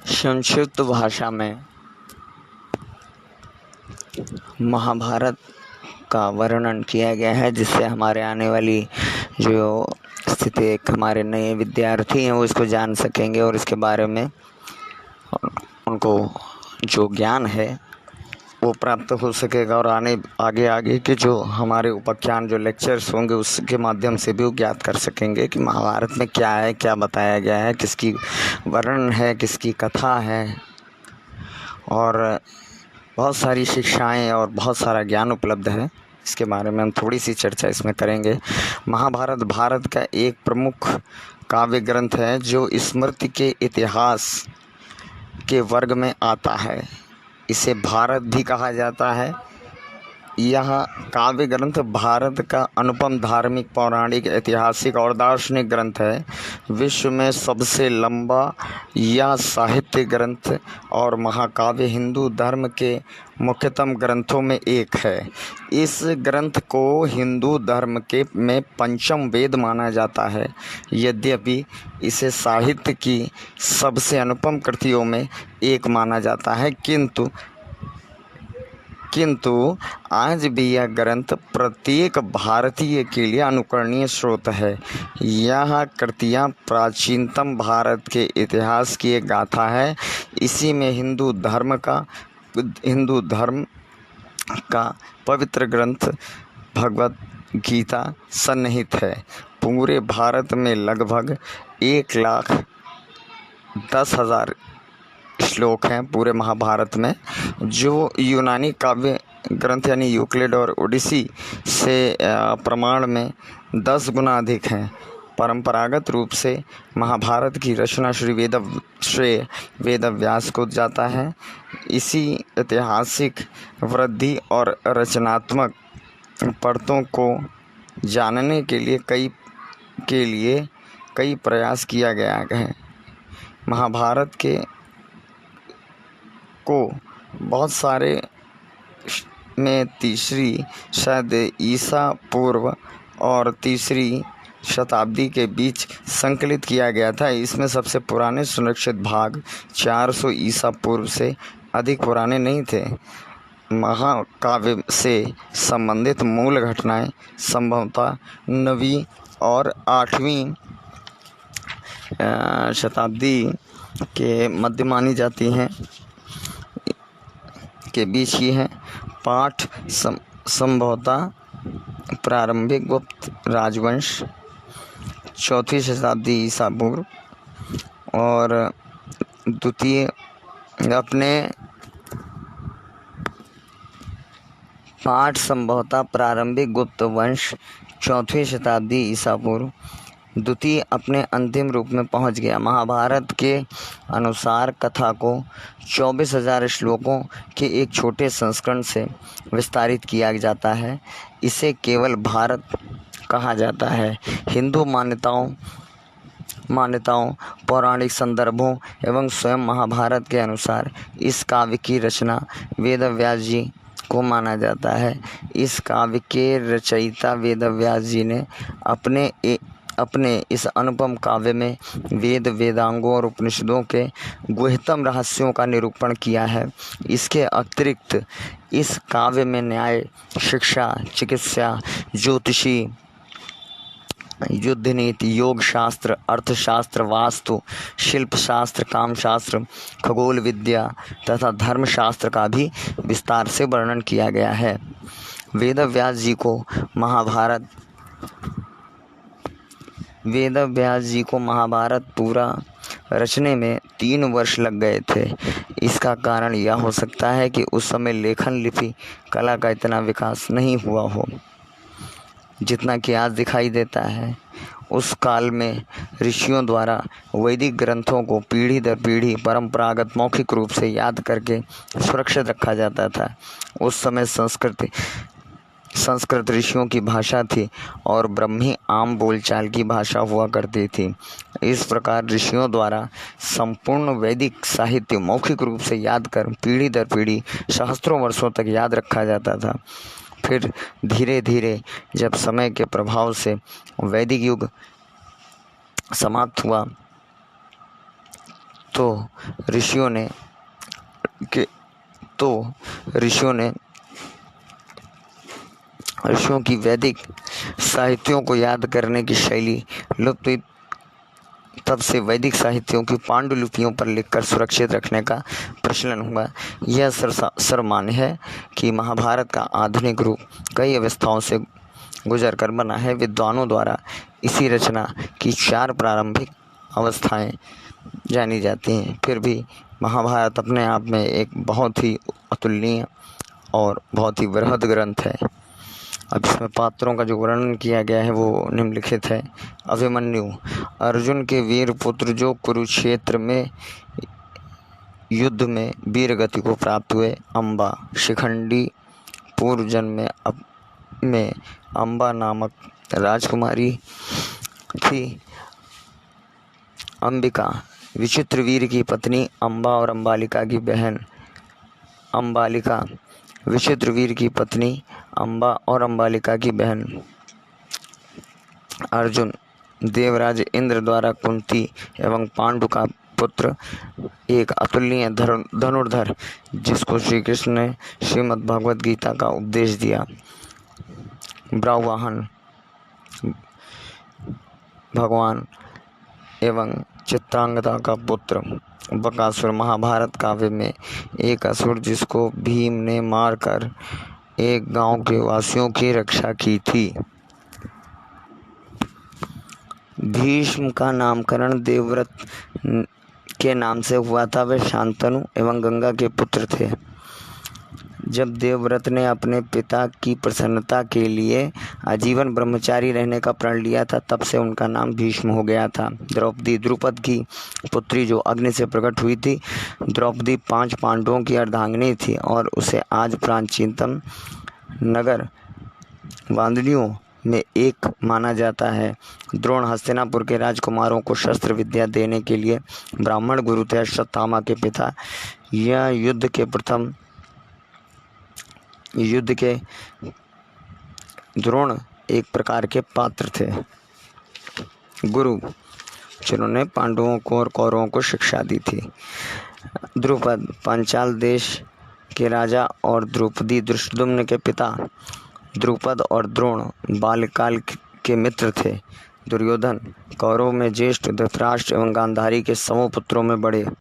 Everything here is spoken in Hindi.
संस्कृत भाषा में महाभारत का वर्णन किया गया है, जिससे हमारे आने वाली जो स्थिति एक हमारे नए विद्यार्थी हैं वो इसको जान सकेंगे और इसके बारे में उनको जो ज्ञान है वो प्राप्त हो सकेगा और आगे के जो हमारे उपाख्यान जो लेक्चर्स होंगे उसके माध्यम से भी वो ज्ञात कर सकेंगे कि महाभारत में क्या है, क्या बताया गया है, किसकी वर्णन है, किसकी कथा है और बहुत सारी शिक्षाएं और बहुत सारा ज्ञान उपलब्ध है। इसके बारे में हम थोड़ी सी चर्चा इसमें करेंगे। महाभारत भारत का एक प्रमुख काव्य ग्रंथ है जो स्मृति के इतिहास के वर्ग में आता है। इसे भारत भी कहा जाता है। यह काव्य ग्रंथ भारत का अनुपम धार्मिक, पौराणिक, ऐतिहासिक और दार्शनिक ग्रंथ है। विश्व में सबसे लंबा यह साहित्य ग्रंथ और महाकाव्य हिंदू धर्म के मुख्यतम ग्रंथों में एक है। इस ग्रंथ को हिंदू धर्म में पंचम वेद माना जाता है। यद्यपि इसे साहित्य की सबसे अनुपम कृतियों में एक माना जाता है, किंतु आज भी यह ग्रंथ प्रत्येक भारतीय के लिए अनुकरणीय स्रोत है। यह कृतियाँ प्राचीनतम भारत के इतिहास की एक गाथा है। इसी में हिंदू धर्म का पवित्र ग्रंथ भगवत गीता सन्निहित है। पूरे भारत में लगभग 1,10,000 श्लोक हैं पूरे महाभारत में, जो यूनानी काव्य ग्रंथ यानी यूक्लिड और ओडिसी से प्रमाण में 10 गुना अधिक हैं। परंपरागत रूप से महाभारत की रचना श्रेय वेदव्यास को जाता है। इसी ऐतिहासिक वृद्धि और रचनात्मक परतों को जानने के लिए कई प्रयास किया गया है। महाभारत को बहुत सारे में तीसरी शायद ईसा पूर्व और तीसरी शताब्दी के बीच संकलित किया गया था। इसमें सबसे पुराने सुरक्षित भाग 400 ईसा पूर्व से अधिक पुराने नहीं थे। महाकाव्य से संबंधित मूल घटनाएं संभवतः 9वीं और 8वीं शताब्दी के मध्य मानी जाती हैं, के बीच ही है। पाठ संभवतः प्रारंभिक गुप्त राजवंश 4वीं शताब्दी ईसा पूर्व और द्वितीय अपने पाठ संभवतः प्रारंभिक गुप्त वंश 4वीं शताब्दी ईसा पूर्व द्वितीय अपने अंतिम रूप में पहुंच गया। महाभारत के अनुसार कथा को 24,000 श्लोकों के एक छोटे संस्करण से विस्तारित किया जाता है। इसे केवल भारत कहा जाता है। हिंदू मान्यताओं, पौराणिक संदर्भों एवं स्वयं महाभारत के अनुसार इस काव्य की रचना वेदव्यास जी को माना जाता है। इस काव्य के रचयिता वेदव्यास जी ने अपने इस अनुपम काव्य में वेदांगों और उपनिषदों के गुह्यतम रहस्यों का निरूपण किया है। इसके अतिरिक्त इस काव्य में न्याय, शिक्षा, चिकित्सा, ज्योतिषी, युद्ध नीति, योग शास्त्र, अर्थशास्त्र, वास्तु, शिल्प शास्त्र, काम शास्त्र, खगोल विद्या तथा धर्मशास्त्र का भी विस्तार से वर्णन किया गया है। वेदव्यास जी को महाभारत पूरा रचने में 3 वर्ष लग गए थे। इसका कारण यह हो सकता है कि उस समय लेखन लिपि कला का इतना विकास नहीं हुआ हो जितना कि आज दिखाई देता है। उस काल में ऋषियों द्वारा वैदिक ग्रंथों को पीढ़ी दर पीढ़ी परंपरागत मौखिक रूप से याद करके सुरक्षित रखा जाता था। उस समय संस्कृत ऋषियों की भाषा थी और ब्रह्मी आम बोलचाल की भाषा हुआ करती थी। इस प्रकार ऋषियों द्वारा संपूर्ण वैदिक साहित्य मौखिक रूप से याद कर पीढ़ी दर पीढ़ी सहस्त्रों वर्षों तक याद रखा जाता था। फिर धीरे धीरे जब समय के प्रभाव से वैदिक युग समाप्त हुआ तो ऋषियों की वैदिक साहित्यों को याद करने की शैली लुप्त हुई। तब से वैदिक साहित्यों की पांडुलिपियों पर लिखकर सुरक्षित रखने का प्रचलन हुआ। यह सर्वमान्य है कि महाभारत का आधुनिक रूप कई अवस्थाओं से गुजर कर बना है। विद्वानों द्वारा इसी रचना की 4 प्रारंभिक अवस्थाएं जानी जाती हैं। फिर भी महाभारत अपने आप में एक बहुत ही अतुलनीय और बहुत ही बृहद ग्रंथ है। अब इसमें पात्रों का जो वर्णन किया गया है वो निम्नलिखित है। अभिमन्यु, अर्जुन के वीर पुत्र, जो कुरुक्षेत्र में युद्ध में वीर गति को प्राप्त हुए। अम्बा, शिखंडी, पूर्व जन्म में अम्बा नामक राजकुमारी थी। अंबिका, विचित्रवीर की पत्नी। अम्बा और अम्बालिका की बहन। अम्बालिका, विचित्रवीर की पत्नी। अम्बा और अम्बालिका की बहन। अर्जुन, देवराज इंद्र द्वारा कुंती एवं पांडु का पुत्र, एक अतुलनीय धनुर्धर जिसको श्री कृष्ण ने श्रीमद् भगवद गीता का उपदेश दिया। ब्राह्मण, भगवान एवं चित्रांगदा का पुत्र। बकासुर, महाभारत काव्य में एक असुर जिसको भीम ने मारकर एक गांव के वासियों की रक्षा की थी। भीष्म का नामकरण देवव्रत के नाम से हुआ था। वे शांतनु एवं गंगा के पुत्र थे। जब देवव्रत ने अपने पिता की प्रसन्नता के लिए आजीवन ब्रह्मचारी रहने का प्रण लिया था, तब से उनका नाम भीष्म हो गया था। द्रौपदी, द्रुपद की पुत्री जो अग्नि से प्रकट हुई थी। द्रौपदी 5 पांडवों की अर्धांगिनी थी और उसे आज प्राचीनतम नगर वांदनियों में एक माना जाता है। द्रोण, हस्तिनापुर के राजकुमारों को शस्त्र विद्या देने के लिए ब्राह्मण गुरु थे। अश्वत्थामा के पिता। यह युद्ध के द्रोण एक प्रकार के पात्र थे, गुरु जिन्होंने पांडवों को और कौरवों को शिक्षा दी थी। द्रुपद, पांचाल देश के राजा और द्रौपदी धृष्टद्युम्न के पिता। द्रुपद और द्रोण बाल्यकाल के मित्र थे। दुर्योधन, कौरव में ज्येष्ठ, धृतराष्ट्र एवं गांधारी के समूह पुत्रों में बड़े।